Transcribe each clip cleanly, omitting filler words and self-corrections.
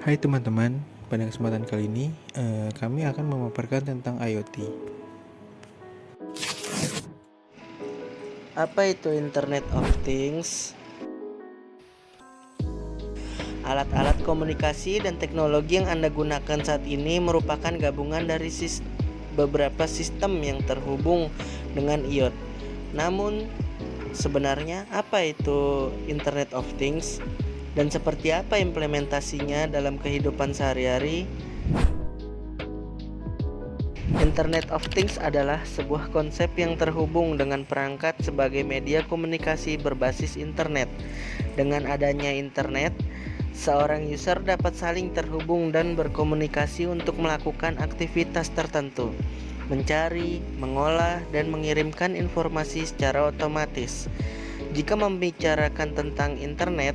Hai teman-teman, pada kesempatan kali ini kami akan memaparkan tentang IoT. Apa itu Internet of Things? Alat-alat komunikasi dan teknologi yang Anda gunakan saat ini merupakan gabungan dari beberapa sistem yang terhubung dengan IoT. Namun, sebenarnya apa itu Internet of Things dan seperti apa implementasinya dalam kehidupan sehari-hari? Internet of Things adalah sebuah konsep yang terhubung dengan perangkat sebagai media komunikasi berbasis internet. Dengan adanya internet, seorang user dapat saling terhubung dan berkomunikasi untuk melakukan aktivitas tertentu, mencari, mengolah, dan mengirimkan informasi secara otomatis. Jika membicarakan tentang internet,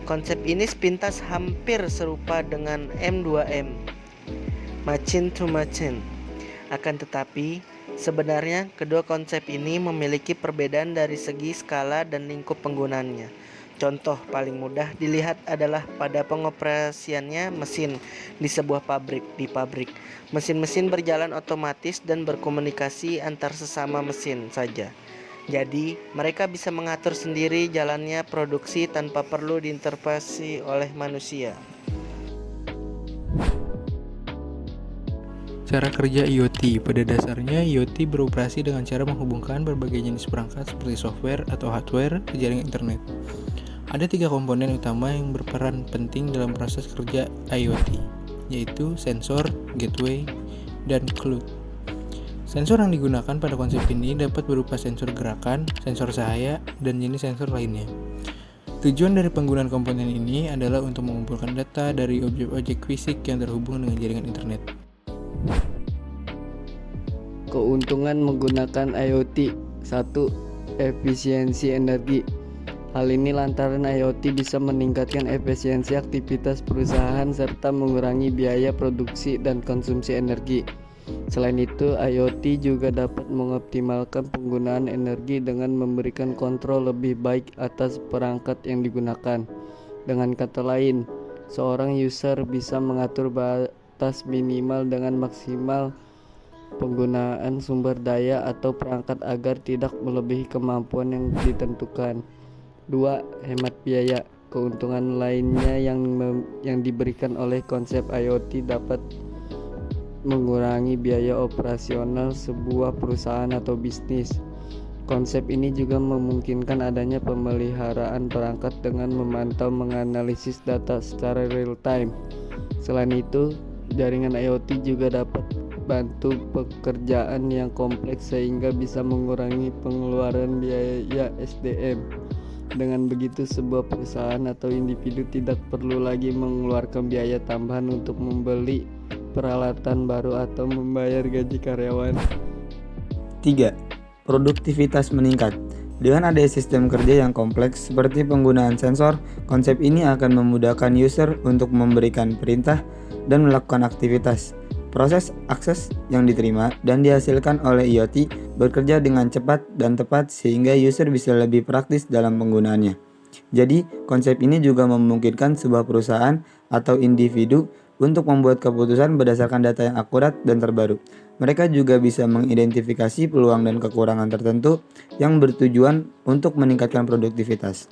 konsep ini sepintas hampir serupa dengan M2M, machine to machine. Akan tetapi, sebenarnya kedua konsep ini memiliki perbedaan dari segi skala dan lingkup penggunaannya. Contoh paling mudah dilihat adalah pada pengoperasiannya mesin di sebuah pabrik. Mesin-mesin berjalan otomatis dan berkomunikasi antar sesama mesin saja. Jadi, mereka bisa mengatur sendiri jalannya produksi tanpa perlu diintervensi oleh manusia. Cara kerja IoT. Pada dasarnya, IoT beroperasi dengan cara menghubungkan berbagai jenis perangkat seperti software atau hardware ke jaringan internet. Ada 3 komponen utama yang berperan penting dalam proses kerja IoT, yaitu sensor, gateway, dan cloud. Sensor yang digunakan pada konsep ini dapat berupa sensor gerakan, sensor cahaya, dan jenis sensor lainnya. Tujuan dari penggunaan komponen ini adalah untuk mengumpulkan data dari objek-objek fisik yang terhubung dengan jaringan internet. Keuntungan menggunakan IoT. 1. Efisiensi energi. Hal ini lantaran IoT bisa meningkatkan efisiensi aktivitas perusahaan serta mengurangi biaya produksi dan konsumsi energi. Selain itu, IoT juga dapat mengoptimalkan penggunaan energi dengan memberikan kontrol lebih baik atas perangkat yang digunakan. Dengan kata lain, seorang user bisa mengatur batas minimal dengan maksimal penggunaan sumber daya atau perangkat agar tidak melebihi kemampuan yang ditentukan. 2. Hemat biaya. Keuntungan lainnya yang diberikan oleh konsep IoT dapat mengurangi biaya operasional sebuah perusahaan atau bisnis. Konsep ini juga memungkinkan adanya pemeliharaan perangkat dengan memantau menganalisis data secara real time. Selain itu, jaringan IoT juga dapat bantu pekerjaan yang kompleks sehingga bisa mengurangi pengeluaran biaya SDM. Dengan begitu, sebuah perusahaan atau individu tidak perlu lagi mengeluarkan biaya tambahan untuk membeli peralatan baru atau membayar gaji karyawan. 3. Produktivitas meningkat. Dengan adanya sistem kerja yang kompleks seperti penggunaan sensor, konsep ini akan memudahkan user untuk memberikan perintah dan melakukan aktivitas. Proses akses yang diterima dan dihasilkan oleh IoT bekerja dengan cepat dan tepat sehingga user bisa lebih praktis dalam penggunaannya. Jadi, konsep ini juga memungkinkan sebuah perusahaan atau individu untuk membuat keputusan berdasarkan data yang akurat dan terbaru. Mereka juga bisa mengidentifikasi peluang dan kekurangan tertentu yang bertujuan untuk meningkatkan produktivitas.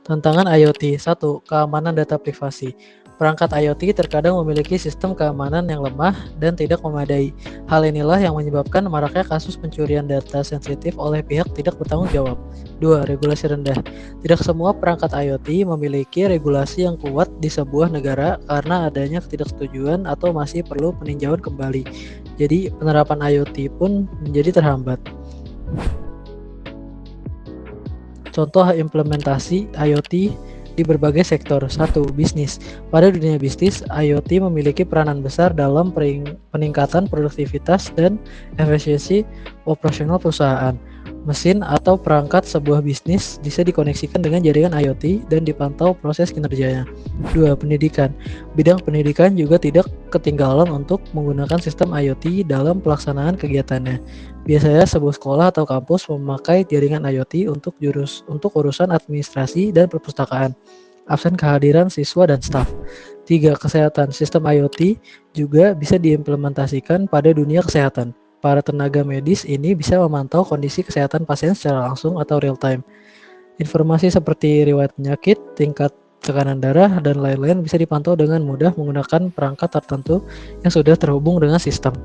Tantangan IoT. 1. Keamanan data privasi. Perangkat IoT terkadang memiliki sistem keamanan yang lemah dan tidak memadai. Hal inilah yang menyebabkan maraknya kasus pencurian data sensitif oleh pihak tidak bertanggung jawab. 2. Regulasi rendah. Tidak semua perangkat IoT memiliki regulasi yang kuat di sebuah negara karena adanya ketidaksetujuan atau masih perlu peninjauan kembali. Jadi, penerapan IoT pun menjadi terhambat. Contoh implementasi IoT di berbagai sektor. 1. Bisnis. Pada dunia bisnis, IoT memiliki peranan besar dalam peningkatan produktivitas dan efisiensi operasional perusahaan. Mesin atau perangkat sebuah bisnis bisa dikoneksikan dengan jaringan IoT dan dipantau proses kinerjanya. 2. Pendidikan. Bidang pendidikan juga tidak ketinggalan untuk menggunakan sistem IoT dalam pelaksanaan kegiatannya. Biasanya sebuah sekolah atau kampus memakai jaringan IoT untuk urusan administrasi dan perpustakaan. absen kehadiran siswa dan staf. 3. Kesehatan. Sistem IoT juga bisa diimplementasikan pada dunia kesehatan. Para tenaga medis ini bisa memantau kondisi kesehatan pasien secara langsung atau real time. Informasi seperti riwayat penyakit, tingkat tekanan darah, dan lain-lain bisa dipantau dengan mudah menggunakan perangkat tertentu yang sudah terhubung dengan sistem.